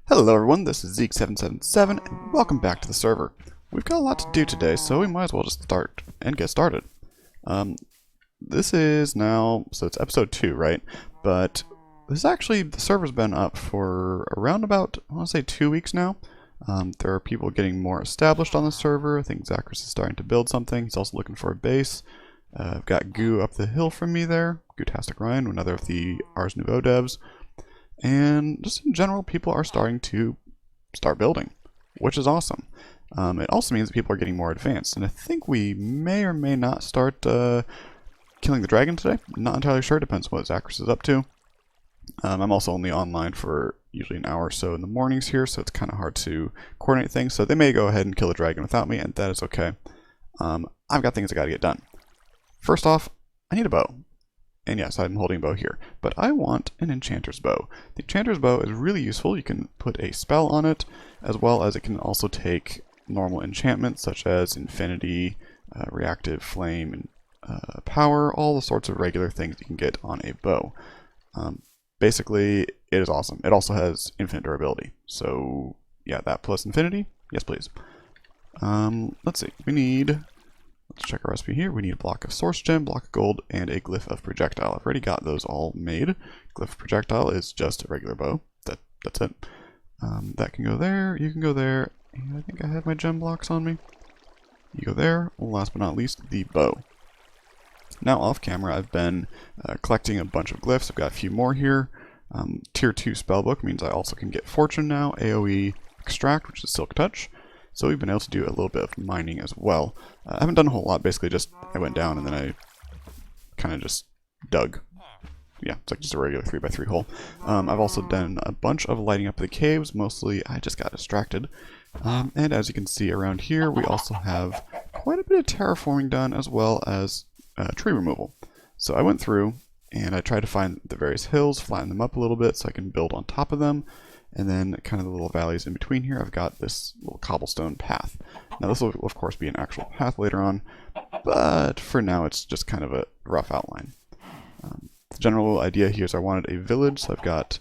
Hello everyone, this is Zeke777 and welcome back to the server. We've got a lot to do today, so we might as well just start and get started. This is now, so it's episode 2, right? But this is actually, the server's been up for around about, I want to say 2 weeks now. There are people getting more established on the server. I think Zachary is starting to build something. He's also looking for a base. I've got Goo up the hill from me there, Gootastic Ryan, another of the Ars Nouveau devs. And just in general, people are starting to building, which is awesome. It also means that people are getting more advanced, and I think we may or may not start killing the dragon today. Not entirely sure, depends on what Zachary is up to. I'm also only online for usually an hour or so in the mornings here, so it's kind of hard to coordinate things, so they may go ahead and kill the dragon without me, and that is okay. I've got things I gotta get done. First off, I need a bow. And yes, I'm holding a bow here, but I want an enchanter's bow. The enchanter's bow is really useful. You can put a spell on it, as well as it can also take normal enchantments such as infinity, reactive flame, and power, all the sorts of regular things you can get on a bow. Basically, it is awesome. It also has infinite durability. So yeah, that plus infinity, yes please. Let's see, let's check our recipe here. We need a block of source gem, block of gold, and a glyph of projectile. I've already got those all made. Glyph of projectile is just a regular bow. That's it. That can go there, you can go there, and I think I have my gem blocks on me. You go there. Last but not least, the bow. Now off camera, I've been collecting a bunch of glyphs. I've got a few more here. Tier 2 spellbook means I also can get fortune now, AoE extract, which is silk touch. So we've been able to do a little bit of mining as well. I haven't done a whole lot, basically just I went down and then I kind of just dug. Yeah, it's like just a regular 3x3 hole. I've also done a bunch of lighting up the caves, mostly I just got distracted. And as you can see around here, we also have quite a bit of terraforming done as well as tree removal. So I went through and I tried to find the various hills, flatten them up a little bit so I can build on top of them. And then kind of the little valleys in between here, I've got this little cobblestone path. Now this will of course be an actual path later on, but for now it's just kind of a rough outline. The general idea here is I wanted a village, so I've got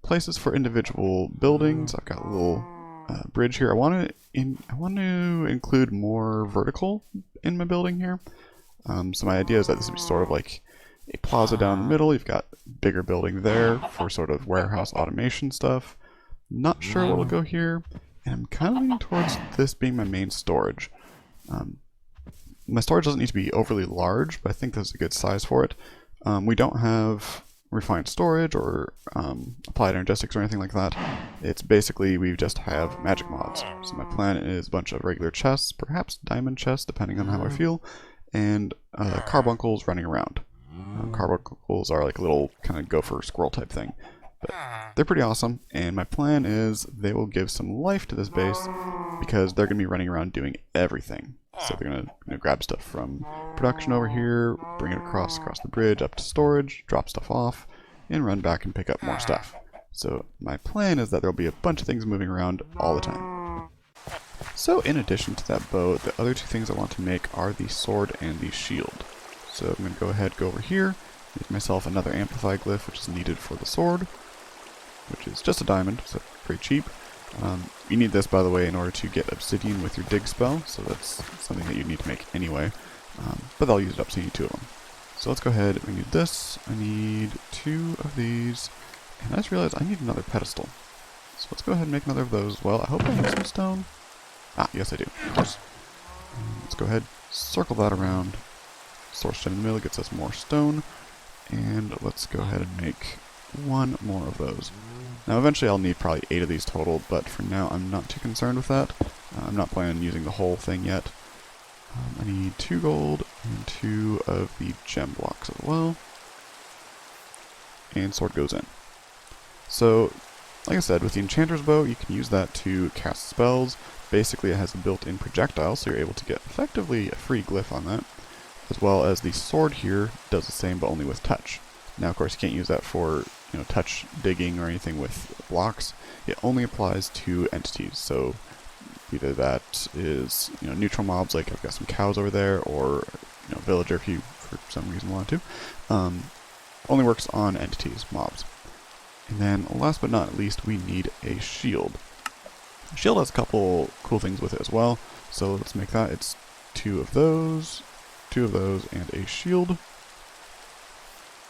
places for individual buildings. I've got a little bridge here. I want to include more vertical in my building here. So my idea is that this would be sort of like a plaza down the middle. You've got a bigger building there for sort of warehouse automation stuff. Not sure what will go here, and I'm kind of leaning towards this being my main storage. My storage doesn't need to be overly large, but I think this is a good size for it. We don't have refined storage or applied energetics or anything like that. It's basically we just have magic mods. So my plan is a bunch of regular chests, perhaps diamond chests depending on how I feel, and carbuncles running around. Carbuncles are like a little kind of gopher squirrel type thing, but they're pretty awesome, and my plan is they will give some life to this base because they're going to be running around doing everything. So they're going to grab stuff from production over here, bring it across the bridge up to storage, drop stuff off, and run back and pick up more stuff. So my plan is that there'll be a bunch of things moving around all the time. So in addition to that bow, the other two things I want to make are the sword and the shield. So I'm going to go ahead, go over here, make myself another amplify glyph, which is needed for the sword, which is just a diamond, so pretty cheap. You need this, by the way, in order to get obsidian with your dig spell, so that's something that you need to make anyway. But I'll use it up, so you need 2 of them. So let's go ahead, I need this, I need 2 of these, and I just realized I need another pedestal. So let's go ahead and make another of those as well. I hope I have some stone. Ah, yes I do, of course. Let's go ahead, circle that around. Source gem in the middle gets us more stone, and let's go ahead and make 1 more of those. Now eventually I'll need probably 8 of these total, but for now I'm not too concerned with that. I'm not planning on using the whole thing yet. I need 2 gold and 2 of the gem blocks as well. And sword goes in. So, like I said, with the enchanter's bow, you can use that to cast spells. Basically it has a built-in projectile, so you're able to get effectively a free glyph on that. As well as the sword here does the same, but only with touch. Now, of course, you can't use that for touch digging or anything with blocks. It only applies to entities. So either that is neutral mobs, like I've got some cows over there, or villager if you for some reason want to. Only works on entities, mobs. And then last but not least, we need a shield. The shield has a couple cool things with it as well. So let's make that. It's two of those, and a shield.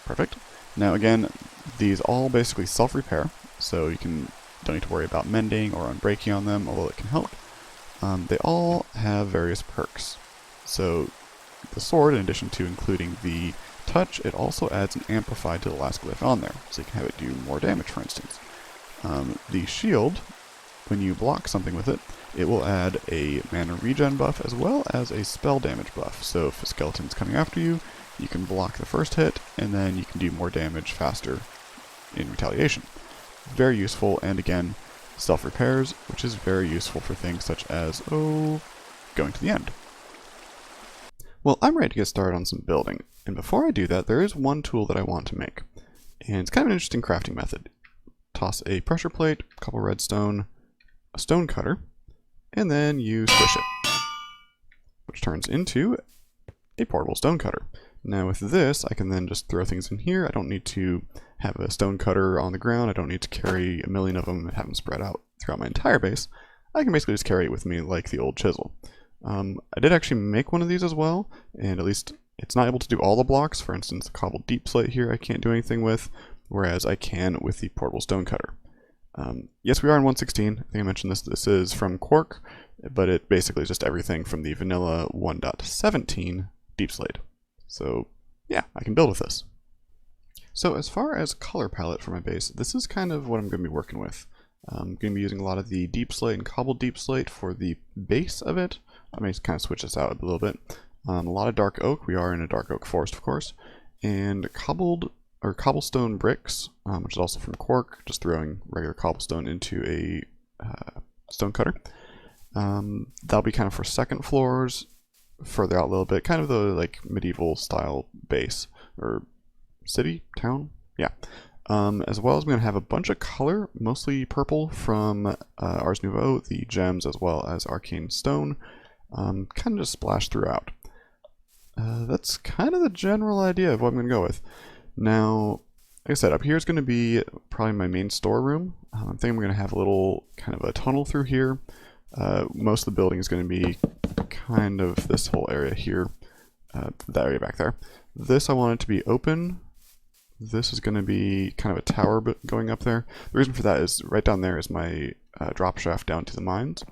Perfect. Now again, these all basically self-repair, so you don't need to worry about mending or unbreaking on them, although it can help. They all have various perks. So the sword, in addition to including the touch, it also adds an amplify to the last glyph on there, so you can have it do more damage, for instance. The shield, when you block something with it, it will add a mana regen buff as well as a spell damage buff. So if a skeleton's coming after you, you can block the first hit, and then you can do more damage faster in retaliation. Very useful, and again, self-repairs, which is very useful for things such as, going to the end. Well, I'm ready to get started on some building, and before I do that, there is one tool that I want to make. And it's kind of an interesting crafting method. Toss a pressure plate, a couple redstone, a stone cutter, and then you squish it, which turns into a portable stone cutter. Now with this, I can then just throw things in here. I don't need to have a stone cutter on the ground. I don't need to carry a million of them and have them spread out throughout my entire base. I can basically just carry it with me like the old chisel. I did actually make one of these as well, and at least it's not able to do all the blocks. For instance, the cobbled deep slate here I can't do anything with, whereas I can with the portable stone cutter. Yes, we are in 1.16. I think I mentioned this. This is from Quark, but it basically is just everything from the vanilla 1.17 deep slate. So yeah, I can build with this. So as far as color palette for my base, this is kind of what I'm going to be working with. I'm going to be using a lot of the deep slate and cobbled deep slate for the base of it. I may kind of switch this out a little bit. A lot of dark oak. We are in a dark oak forest, of course. And cobblestone bricks, which is also from Quark, just throwing regular cobblestone into a stone cutter. That'll be kind of for second floors, further out a little bit, kind of the like medieval style base, or city, town, yeah. As well as I'm going to have a bunch of color, mostly purple from Ars Nouveau, the gems as well as arcane stone, kind of just splashed throughout. That's kind of the general idea of what I'm going to go with. Now, like I said, up here is going to be probably my main storeroom. I think I'm going to have a little kind of a tunnel through here. Most of the building is going to be kind of this whole area here, that area back there. This I want it to be open. This is going to be kind of a tower going up there. The reason for that is right down there is my drop shaft down to the mines.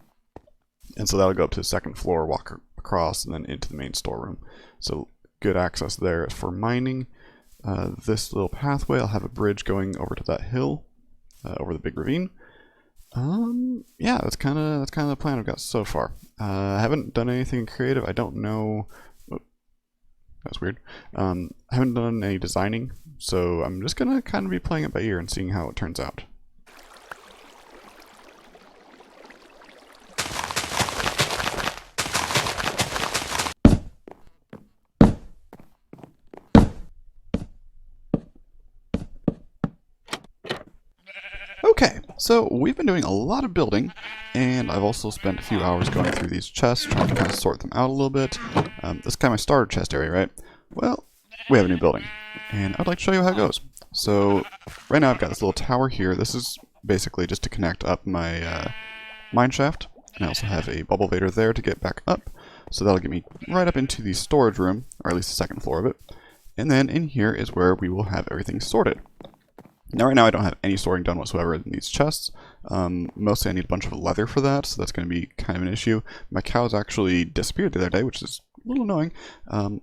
And so that'll go up to the second floor, walk across, and then into the main storeroom. So good access there for mining. This little pathway, I'll have a bridge going over to that hill, over the big ravine. Yeah, that's kind of the plan I've got so far. I haven't done anything creative. I don't know. Oh, that's weird. I haven't done any designing, so I'm just gonna kind of be playing it by ear and seeing how it turns out. Okay, so we've been doing a lot of building, and I've also spent a few hours going through these chests, trying to kind of sort them out a little bit. This is kind of my starter chest area, right? Well, we have a new building, and I'd like to show you how it goes. So, right now I've got this little tower here. This is basically just to connect up my mine shaft, and I also have a bubble vader there to get back up. So that'll get me right up into the storage room, or at least the second floor of it. And then in here is where we will have everything sorted. Now right now I don't have any sorting done whatsoever in these chests. Mostly I need a bunch of leather for that, so that's going to be kind of an issue. My cows actually disappeared the other day, which is a little annoying.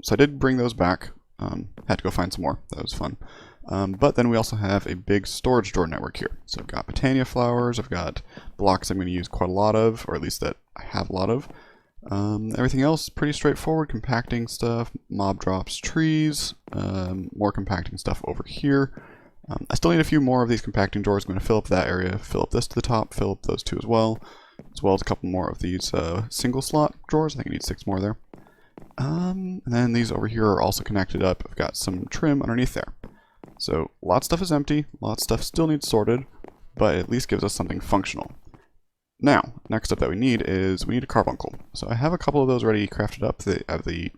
So I did bring those back. Had to go find some more. That was fun. But then we also have a big storage drawer network here. So I've got Botania flowers, I've got blocks I'm going to use quite a lot of, or at least that I have a lot of. Everything else pretty straightforward. Compacting stuff, mob drops, trees, more compacting stuff over here. I still need a few more of these compacting drawers. I'm going to fill up that area, fill up this to the top, fill up those two as well as a couple more of these single slot drawers. I think I need 6 more there. And then these over here are also connected up. I've got some trim underneath there. So a lot of stuff is empty, a lot of stuff still needs sorted, but it at least gives us something functional. Now, next up that we need is we need a carbuncle. So I have a couple of those already crafted up. They have the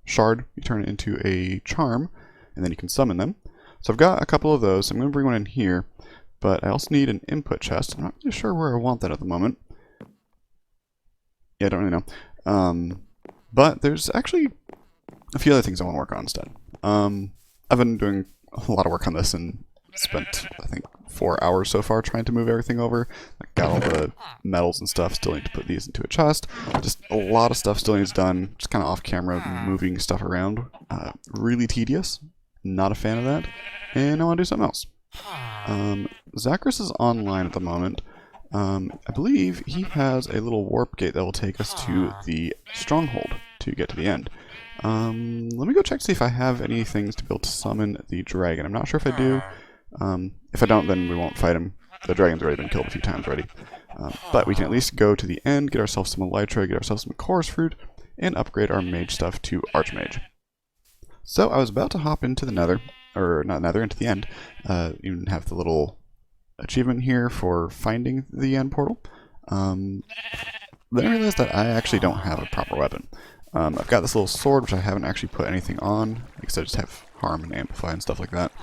shard, you turn it into a charm, and then you can summon them. So I've got a couple of those. I'm going to bring one in here, but I also need an input chest. I'm not really sure where I want that at the moment. Yeah, I don't really know. But there's actually a few other things I want to work on instead. I've been doing a lot of work on this and spent, I think, 4 hours so far trying to move everything over. I got all the metals and stuff, still need to put these into a chest. Just a lot of stuff still needs done, just kind of off camera, moving stuff around. Really tedious, not a fan of that, and I want to do something else. Zachris is online at the moment. I believe he has a little warp gate that will take us to the stronghold to get to the end. Let me go check to see if I have any things to be able to summon the dragon. I'm not sure if I do. If I don't, then we won't fight him. The dragon's already been killed a few times already. But we can at least go to the end, get ourselves some elytra, get ourselves some chorus fruit, and upgrade our mage stuff to Archmage. So I was about to hop into the nether, or not nether, into the end. Even have the little achievement here for finding the end portal. Then I realized that I actually don't have a proper weapon. I've got this little sword, which I haven't actually put anything on, because I just have harm and amplify and stuff like that,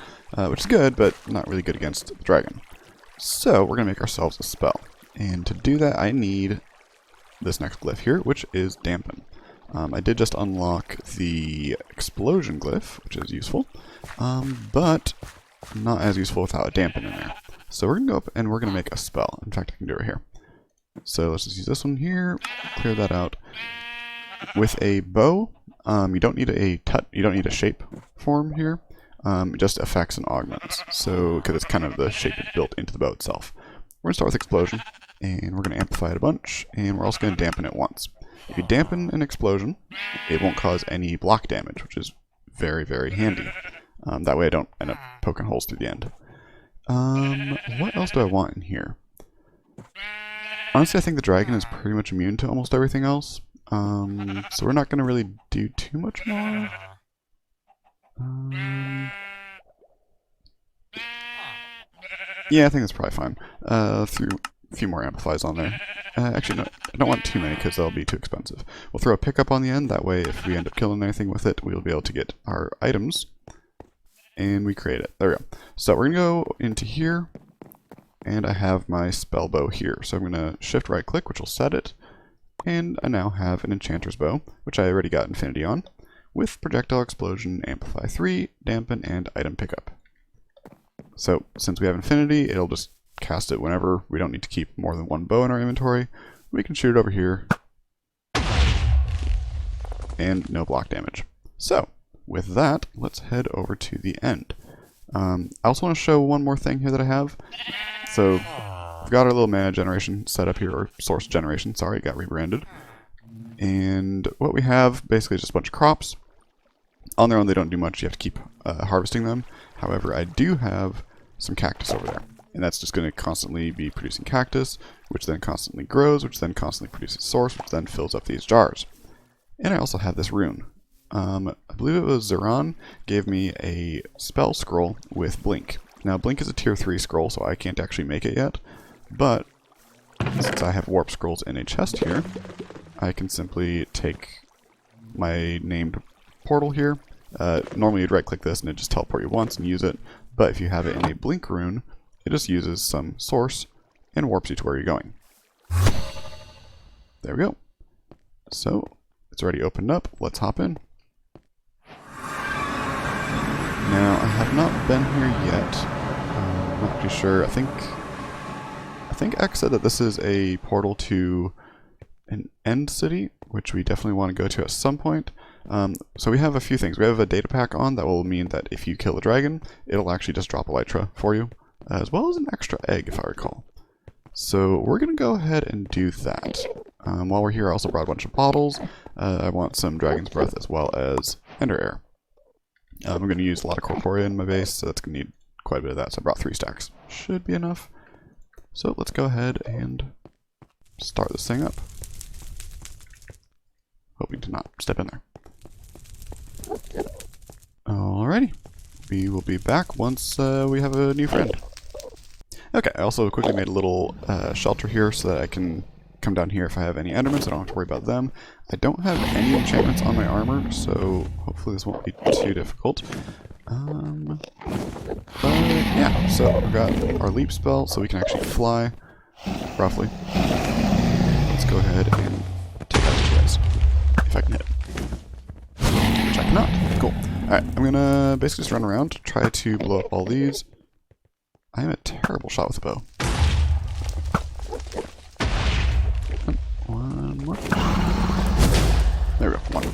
which is good, but not really good against the dragon. So we're going to make ourselves a spell. And to do that, I need this next glyph here, which is Dampen. I did just unlock the explosion glyph, which is useful, but not as useful without a dampen in there. So we're going to go up and we're going to make a spell. In fact, I can do it here. So let's just use this one here, clear that out. With a bow, you don't need a shape form here. It just affects and augments. So, because it's kind of the shape built into the bow itself. We're going to start with explosion, and we're going to amplify it a bunch, and we're also going to dampen it once. If you dampen an explosion, it won't cause any block damage, which is very, very handy. That way I don't end up poking holes through the end. What else do I want in here? Honestly, I think the dragon is pretty much immune to almost everything else. So we're not going to really do too much more. Yeah, I think that's probably fine. Through a few more amplifies on there. Actually, no, I don't want too many because they'll be too expensive. We'll throw a pickup on the end, that way if we end up killing anything with it, we'll be able to get our items. And we create it. There we go. So we're going to go into here, and I have my spell bow here. So I'm going to shift right click, which will set it. And I now have an enchanter's bow, which I already got infinity on, with projectile explosion, amplify 3, dampen, and item pickup. So since we have infinity, it'll just cast it whenever. We don't need to keep more than one bow in our inventory. We can shoot it over here, and no block damage. So with that, let's head over to the end. I also want to show one more thing here that I have. So we've got our little mana generation set up here, or source generation, sorry, it got rebranded. And what we have basically is just a bunch of crops. On their own they don't do much, you have to keep harvesting them. However, I do have some cactus over there. And that's just going to constantly be producing cactus, which then constantly grows, which then constantly produces source, which then fills up these jars. And I also have this rune. I believe it was Zeron gave me a spell scroll with Blink. Now Blink is a tier 3 scroll, so I can't actually make it yet. But since I have warp scrolls in a chest here, I can simply take my named portal here. Normally you'd right click this and it just teleport you once and use it. But if you have it in a Blink rune, it just uses some source and warps you to where you're going. There we go. So it's already opened up. Let's hop in. Now, I have not been here yet. I'm not too sure. I think X said that this is a portal to an end city, which we definitely want to go to at some point. So we have a few things. We have a data pack on that will mean that if you kill a dragon, it'll actually just drop elytra for you, as well as an extra egg, if I recall. So we're going to go ahead and do that. While we're here, I also brought a bunch of bottles. I want some Dragon's Breath as well as Ender Air. I'm going to use a lot of Corporea in my base, so that's going to need quite a bit of that. So I brought 3 stacks. Should be enough. So let's go ahead and start this thing up. Hoping to not step in there. Alrighty. We will be back once we have a new friend. Okay, I also quickly made a little shelter here so that I can come down here if I have any enderments. I don't have to worry about them. I don't have any enchantments on my armor, so hopefully this won't be too difficult. But yeah, so we've got our leap spell, so we can actually fly, roughly. Let's go ahead and take out these guys, if I can hit. Which I cannot. Cool. Alright, I'm gonna basically just run around, try to blow up all these. I am a terrible shot with a bow. One more. There we go, one.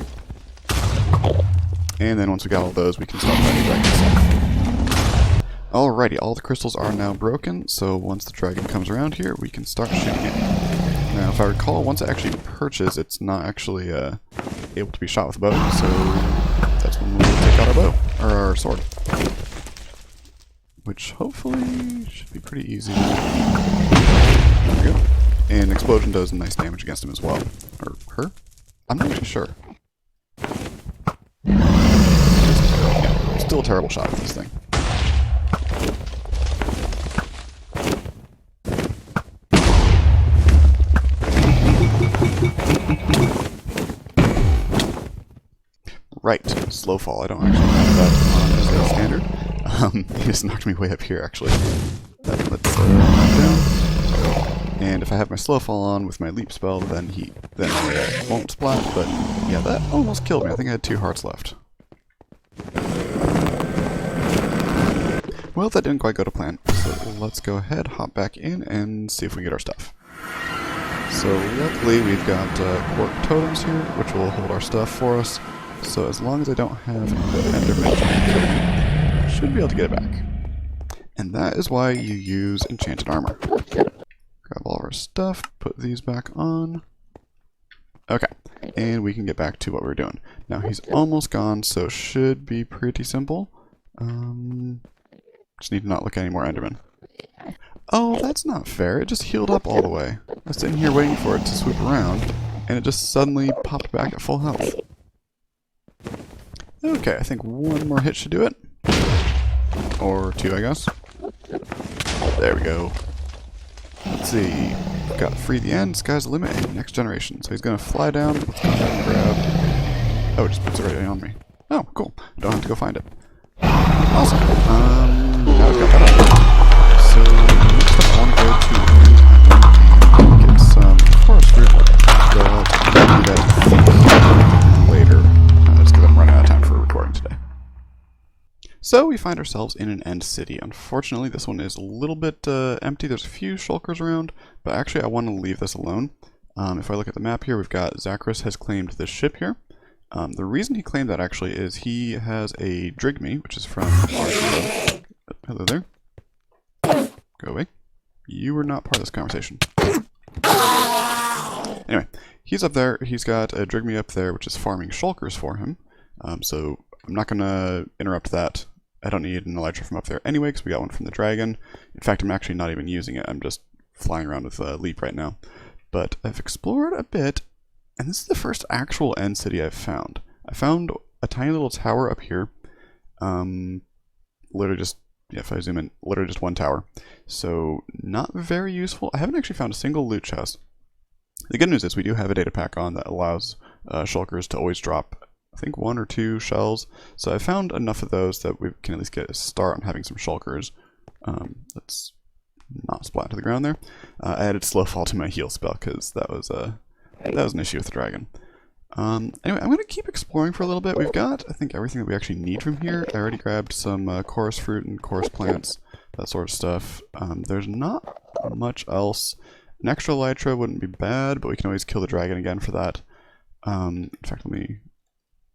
And then once we got all those, we can start fighting dragons. Alrighty, all the crystals are now broken, so once the dragon comes around here, we can start shooting it. Now, if I recall, once it actually perches, it's not actually able to be shot with a bow, so that's when we'll take out our bow, or our sword. Which hopefully should be pretty easy. There we go. And explosion does nice damage against him as well. Or her? I'm not actually sure. Yeah, still a terrible shot with this thing. Right, slow fall. I don't actually have that on as a standard. He just knocked me way up here, actually. Let's knock down. And if I have my slow fall on with my leap spell, then I won't splat. But yeah, that almost killed me. I think I had 2 hearts left. Well, that didn't quite go to plan. So let's go ahead, hop back in, and see if we get our stuff. So luckily we've got quark totems here, which will hold our stuff for us. So as long as I don't have the Enderman trying to kill me, I should be able to get it back. And that is why you use enchanted armor. Grab all of our stuff, put these back on. Okay, and we can get back to what we were doing. Now he's almost gone, so should be pretty simple. Just need to not look at any more Endermen. Oh, that's not fair. It just healed up all the way. I was sitting here waiting for it to swoop around, and it just suddenly popped back at full health. Okay, I think one more hit should do it. Or 2, I guess. There we go. Let's see. We've got free the end, sky's the limit, and next generation. So he's gonna fly down. Let's go ahead and grab. Oh, it just puts it right on me. Oh, cool. I don't have to go find it. Awesome. Now we've got that up. So next up I want to go to Enchanting and get some forest fruit. But I'll do that later. Just because I'm running out of time for recording today. So we find ourselves in an end city. Unfortunately, this one is a little bit empty. There's a few shulkers around, but actually I want to leave this alone. If I look at the map here, we've got Zachris has claimed this ship here. The reason he claimed that actually is he has a Drigme, which is from Ars Nouveau. Hello there. Go away. You were not part of this conversation. Anyway, he's up there. He's got a Drigme up there, which is farming shulkers for him. So I'm not going to interrupt that. I don't need an elytra from up there anyway, because we got one from the dragon. In fact, I'm actually not even using it. I'm just flying around with Leap right now. But I've explored a bit, and this is the first actual end city I've found. I found a tiny little tower up here. Literally just, yeah, if I zoom in, literally just one tower. So not very useful. I haven't actually found a single loot chest. The good news is we do have a data pack on that allows shulkers to always drop, I think, 1 or 2 shells. So I found enough of those that we can at least get a start on having some shulkers. Let's not splat to the ground there. I added slow fall to my heal spell because that was an issue with the dragon. Anyway, I'm going to keep exploring for a little bit. We've got, I think, everything that we actually need from here. I already grabbed some chorus fruit and chorus plants, that sort of stuff. There's not much else. An extra elytra wouldn't be bad, but we can always kill the dragon again for that. In fact, let me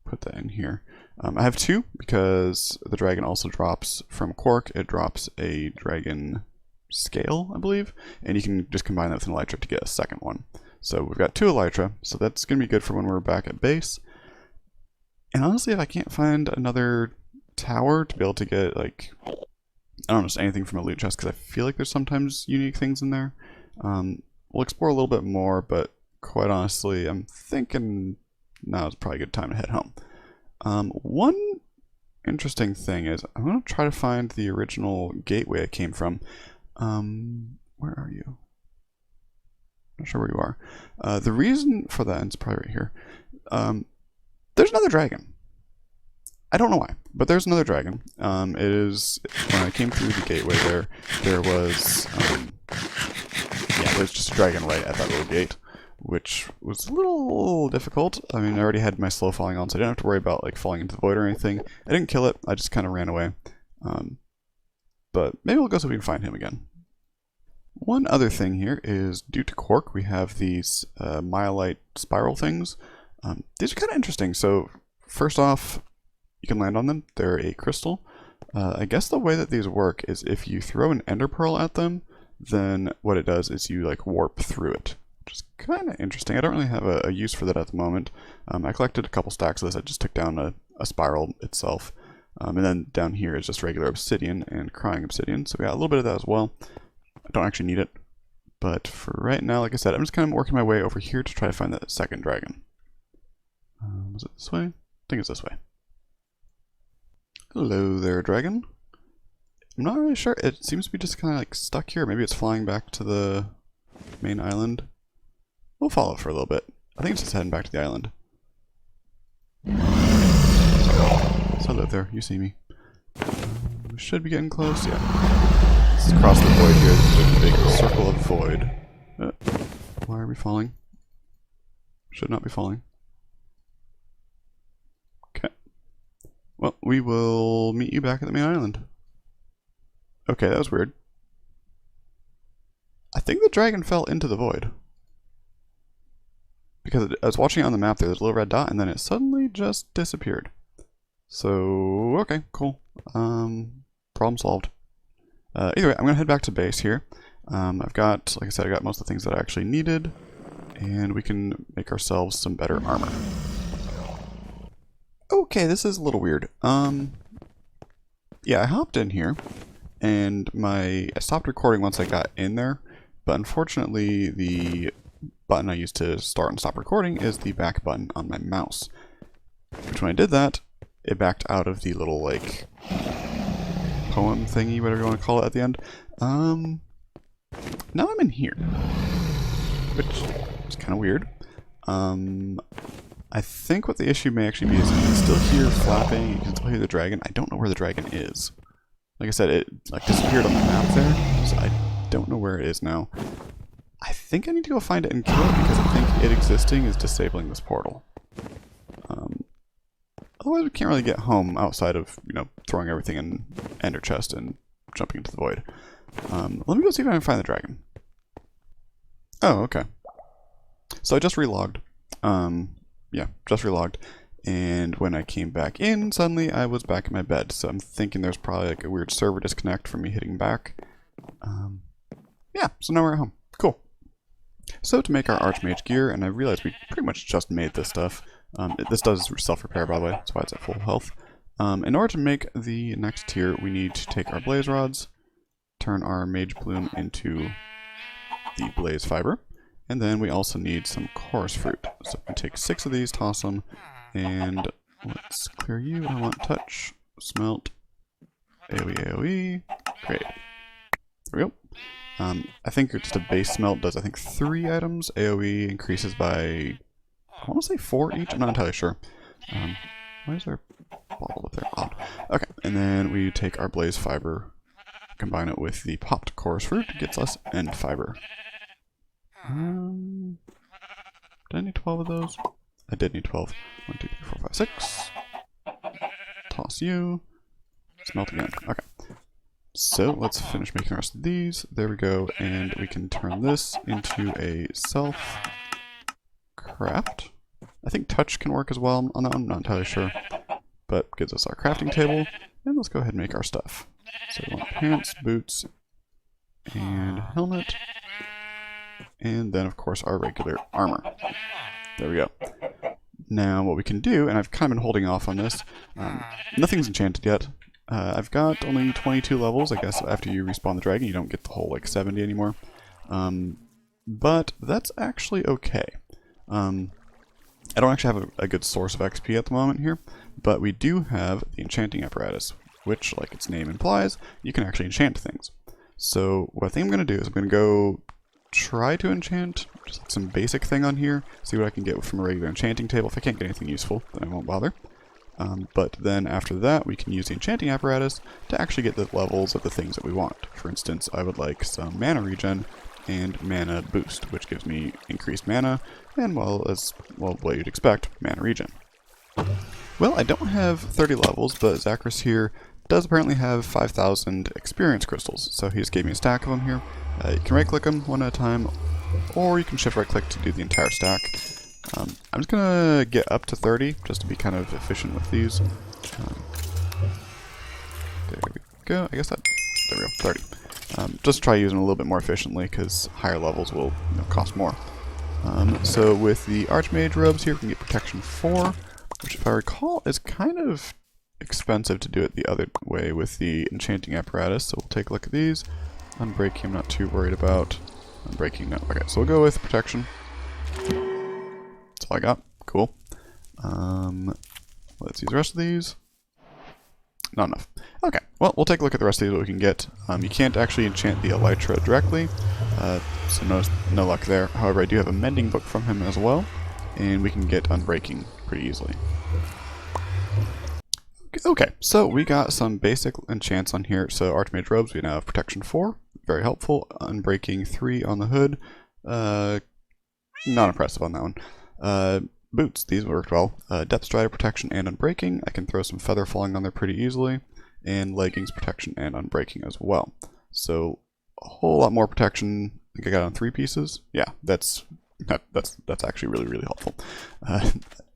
put that in here. I have 2 because the dragon also drops from quark. It drops a dragon scale, I believe, and you can just combine that with an elytra to get a second one. So we've got 2 elytra, so that's going to be good for when we're back at base. And honestly, if I can't find another tower to be able to get, like, I don't know, just anything from a loot chest, because I feel like there's sometimes unique things in there. We'll explore a little bit more, but quite honestly, I'm thinking now is probably a good time to head home. One interesting thing is I'm going to try to find the original gateway I came from. Where are you? Not sure where you are. The reason for that, and it's probably right here, there's another dragon. I don't know why, but there's another dragon. It is, when I came through the gateway there was, yeah, there's just a dragon right at that little gate, which was a little difficult. I mean, I already had my slow falling on, so I didn't have to worry about like falling into the void or anything. I didn't kill it, I just kind of ran away. But maybe we'll go so we can find him again. One other thing here is, due to Quark, we have these myelite spiral things. These are kind of interesting. So, first off, you can land on them. They're a crystal. I guess the way that these work is if you throw an ender pearl at them, then what it does is you like warp through it, which is kind of interesting. I don't really have a use for that at the moment. I collected a couple stacks of this. I just took down a spiral itself. And then down here is just regular obsidian and crying obsidian. So we got a little bit of that as well. I don't actually need it. But for right now, like I said, I'm just kind of working my way over here to try to find that second dragon. Was it this way? I think it's this way. Hello there, dragon. I'm not really sure. It seems to be just kind of like stuck here. Maybe it's flying back to the main island. We'll follow it for a little bit. I think it's just heading back to the island. So hello there, you see me. We should be getting close, yeah. Let's cross the void here. There's a big circle of void. Why are we falling? Should not be falling. Okay. Well, we will meet you back at the main island. Okay, that was weird. I think the dragon fell into the void. Because I was watching it on the map, there's a little red dot, and then it suddenly just disappeared. So, okay, cool. Problem solved. Either way, I'm going to head back to base here. I've got, like I said, I got most of the things that I actually needed. And we can make ourselves some better armor. Okay, this is a little weird. Yeah, I hopped in here. And I stopped recording once I got in there. But unfortunately, the button I used to start and stop recording is the back button on my mouse. Which when I did that, it backed out of the little, like, poem thingy, whatever you want to call it at the end. Now I'm in here. Which is kind of weird. I think what the issue may actually be is you can still hear flapping, you can still hear the dragon. I don't know where the dragon is. Like I said, it like disappeared on the map there, so I don't know where it is now. I think I need to go find it and kill it because I think it existing is disabling this portal. Otherwise we can't really get home outside of, you know, throwing everything in ender chest and jumping into the void. Let me go see if I can find the dragon. Oh, okay. So I just relogged. Yeah, just relogged. And when I came back in, suddenly I was back in my bed. So I'm thinking there's probably like a weird server disconnect from me hitting back. Yeah, so now we're at home. Cool. So to make our Archmage gear, and I realized we pretty much just made this stuff. This does self-repair, by the way. That's why it's at full health. In order to make the next tier, we need to take our blaze rods, turn our mage bloom into the blaze fiber, and then we also need some chorus fruit. So we take 6 of these, toss them, and let's clear you. I want touch, smelt, AoE, great. There we go. I think just a base smelt does, I think, 3 items. AoE increases by, I want to say 4 each. I'm not entirely sure. Why is there a bottle up there? Odd. Okay, and then we take our blaze fiber, combine it with the popped chorus fruit, gets us end fiber. Did I need 12 of those? I did need 12. 1, 2, 3, 4, 5, 6. Toss you. Smelt again. Okay. So let's finish making the rest of these. There we go, and we can turn this into a self-craft. I think touch can work as well on that one, I'm not entirely sure. But gives us our crafting table, and let's go ahead and make our stuff. So we want pants, boots, and helmet. And then, of course, our regular armor. There we go. Now, what we can do, and I've kind of been holding off on this, nothing's enchanted yet. I've got only 22 levels. I guess after you respawn the dragon, you don't get the whole, like, 70 anymore. But that's actually okay. I don't actually have a good source of XP at the moment here, but we do have the enchanting apparatus, which, like its name implies, you can actually enchant things. So what I think I'm going to do is I'm going to go try to enchant just like some basic thing on here, see what I can get from a regular enchanting table. If I can't get anything useful, then I won't bother. But then after that, we can use the enchanting apparatus to actually get the levels of the things that we want. For instance, I would like some mana regen and mana boost, which gives me increased mana, and what you'd expect, mana regen. Well, I don't have 30 levels, but Zachris here does apparently have 5,000 experience crystals, so he just gave me a stack of them here. You can right-click them one at a time, or you can shift right-click to do the entire stack. I'm just gonna get up to 30, just to be kind of efficient with these. There we go, I guess there we go, 30. Just try using them a little bit more efficiently, because higher levels will cost more. So with the Archmage robes here, we can get protection 4, which if I recall is kind of expensive to do it the other way with the enchanting apparatus. So we'll take a look at these. Unbreaking I'm not too worried about. Unbreaking no. Okay, so we'll go with protection. That's all I got. Cool. Let's use the rest of these. Not enough. Okay, well, we'll take a look at the rest of these, what we can get. You can't actually enchant the Elytra directly, so no luck there. However, I do have a mending book from him as well, and we can get unbreaking pretty easily. Okay, so we got some basic enchants on here. So Archmage robes, we now have protection 4, very helpful. Unbreaking 3 on the hood, not impressive on that one. Boots, these worked well. Depth Strider protection and unbreaking. I can throw some feather falling on there pretty easily. And leggings protection and unbreaking as well. So a whole lot more protection. I think I got on 3 pieces. Yeah, that's actually really helpful.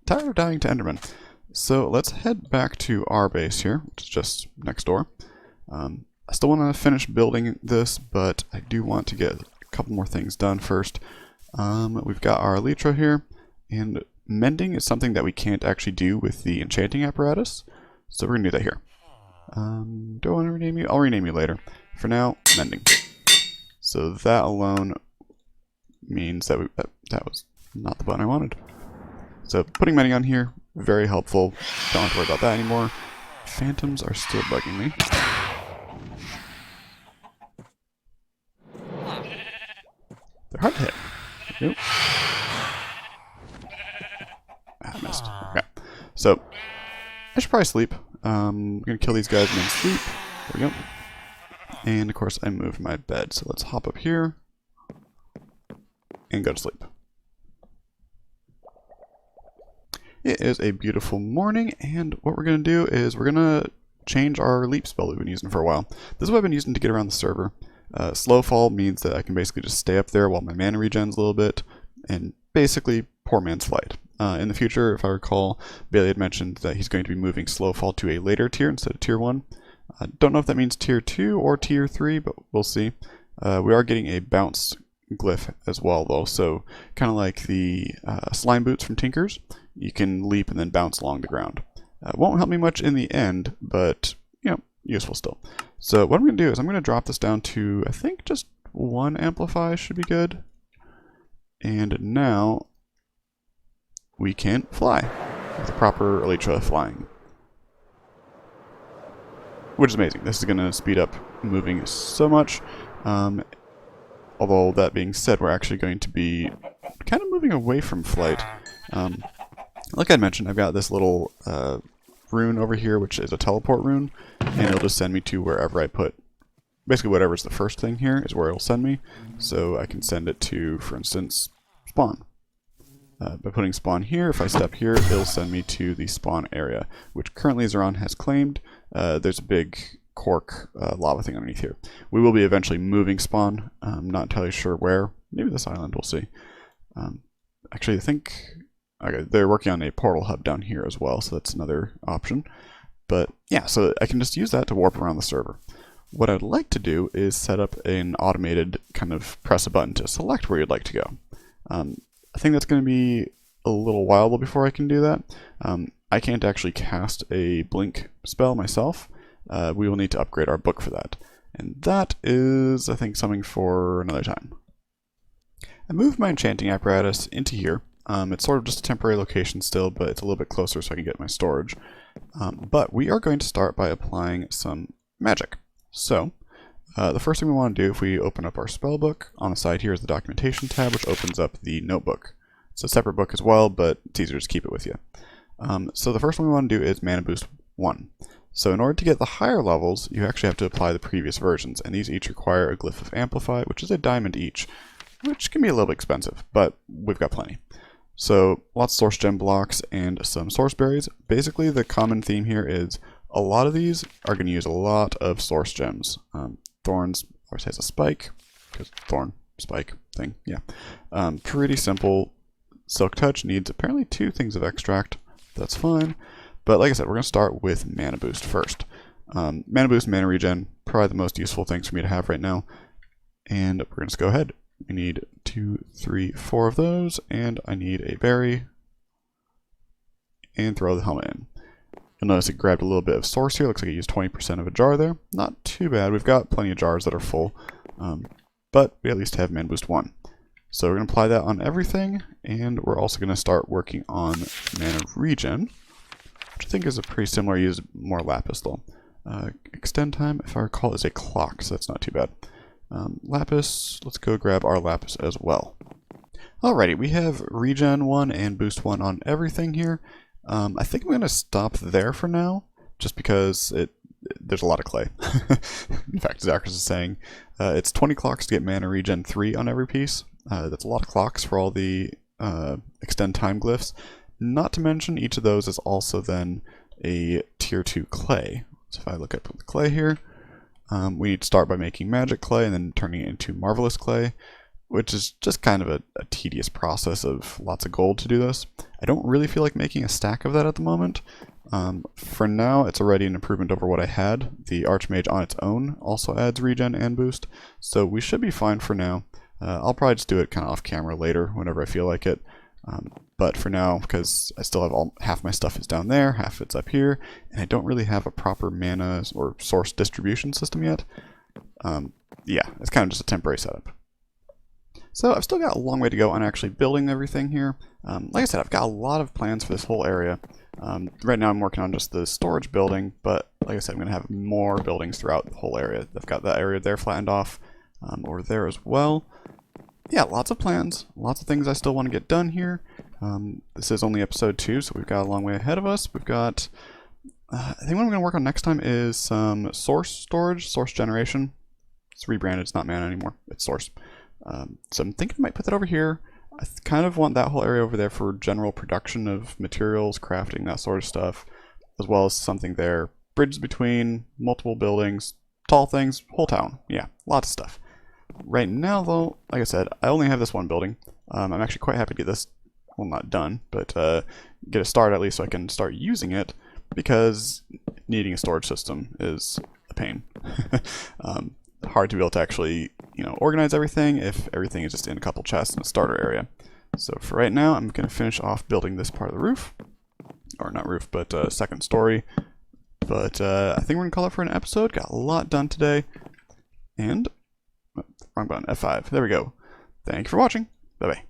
Tired of dying to Enderman. So let's head back to our base here, which is just next door. I still want to finish building this, but I do want to get a couple more things done first. We've got our Elytra here, and mending is something that we can't actually do with the enchanting apparatus, so we're going to do that here. Do I want to rename you? I'll rename you later. For now, mending. So that alone means that that was not the button I wanted. So putting mending on here, very helpful. Don't have to worry about that anymore. Phantoms are still bugging me. They're hard to hit. Nope. I missed. Okay. So, I should probably sleep. I'm going to kill these guys and then sleep. There we go. And of course I moved my bed. So let's hop up here and go to sleep. It is a beautiful morning, and what we're going to do is we're going to change our leap spell we've been using for a while. This is what I've been using to get around the server. Slow fall means that I can basically just stay up there while my mana regens a little bit, and basically poor man's flight. In the future, if I recall, Bailey had mentioned that he's going to be moving slow fall to a later tier instead of tier 1. Don't know if that means tier 2 or tier 3, but we'll see. We are getting a bounce glyph as well, though, so kind of like the slime boots from Tinkers. You can leap and then bounce along the ground. Won't help me much in the end, but, you know, useful still. So what I'm going to do is I'm going to drop this down to, I think, just 1 amplify should be good. And now we can fly with the proper Elytra flying. Which is amazing. This is going to speed up moving so much. Although, that being said, we're actually going to be kind of moving away from flight. Like I mentioned, I've got this little rune over here, which is a teleport rune, and it'll just send me to wherever I put, basically whatever's the first thing here is where it'll send me. So I can send it to, for instance, spawn. By putting spawn here, if I step here, it'll send me to the spawn area, which currently Zeron has claimed. There's a big cork lava thing underneath here. We will be eventually moving spawn. I'm not entirely sure where. Maybe this island, we'll see. Actually, I think okay, they're working on a portal hub down here as well, so that's another option. But yeah, so I can just use that to warp around the server. What I'd like to do is set up an automated kind of press a button to select where you'd like to go. I think that's going to be a little while before I can do that. I can't actually cast a blink spell myself. We will need to upgrade our book for that. And that is, I think, something for another time. I moved my enchanting apparatus into here. It's sort of just a temporary location still, but it's a little bit closer so I can get my storage. But we are going to start by applying some magic. So, the first thing we want to do, if we open up our spell book, on the side here is the documentation tab, which opens up the notebook. It's a separate book as well, but it's easier to just keep it with you. So the first one we want to do is mana boost 1. So in order to get the higher levels, you actually have to apply the previous versions, and these each require a glyph of amplify, which is a diamond each, which can be a little bit expensive, but we've got plenty. So lots of source gem blocks and some source berries. Basically the common theme here is a lot of these are going to use a lot of source gems. Thorns always has a spike, because thorn, spike thing, yeah. Pretty simple. Silk Touch needs apparently 2 things of extract. That's fine. But like I said, we're going to start with Mana Boost first. Mana Boost and Mana Regen, probably the most useful things for me to have right now. And we're going to go ahead. We need 2, 3, 4 of those, and I need a berry. And throw the helmet in. You'll notice it grabbed a little bit of source here. Looks like it used 20% of a jar there. Not too bad. We've got plenty of jars that are full. But we at least have Mana Boost 1. So we're going to apply that on everything, and we're also going to start working on Mana Regen, which I think is a pretty similar use, more lapis though. Extend time, if I recall, is a clock, so that's not too bad. Lapis, let's go grab our lapis as well. Alrighty, we have Regen 1 and Boost 1 on everything here. I think I'm going to stop there for now, just because there's a lot of clay. In fact, Zacharys is saying it's 20 clocks to get Mana Regen 3 on every piece. That's a lot of clocks for all the extend time glyphs. Not to mention, each of those is also then a tier 2 clay. So if I look at the clay here, we need to start by making magic clay and then turning it into marvelous clay, which is just kind of a tedious process of lots of gold to do this. I don't really feel like making a stack of that at the moment. For now, it's already an improvement over what I had. The Archmage on its own also adds regen and boost, so we should be fine for now. I'll probably just do it kind of off camera later whenever I feel like it. But for now, because I still have half my stuff is down there, half it's up here, and I don't really have a proper mana or source distribution system yet. Yeah, it's kind of just a temporary setup. So I've still got a long way to go on actually building everything here. Like I said, I've got a lot of plans for this whole area. Right now I'm working on just the storage building, but like I said, I'm going to have more buildings throughout the whole area. I've got that area there flattened off, over there as well. Yeah, lots of plans, lots of things I still want to get done here. This is only episode 2, so we've got a long way ahead of us. We've got, I think what I'm going to work on next time is some source storage, source generation. It's rebranded, it's not mana anymore, it's source. So I'm thinking I might put that over here. I kind of want that whole area over there for general production of materials, crafting, that sort of stuff, as well as something there. Bridges between multiple buildings, tall things, whole town. Yeah, lots of stuff. Right now, though, like I said, I only have this one building. I'm actually quite happy to get this, well, not done, but get a start at least so I can start using it, because needing a storage system is a pain. Hard to be able to actually, organize everything if everything is just in a couple chests in a starter area. So for right now, I'm going to finish off building this part of the roof. Or not roof, but second story. But I think we're going to call it for an episode. Got a lot done today. And, wrong button, F5. There we go. Thank you for watching. Bye-bye.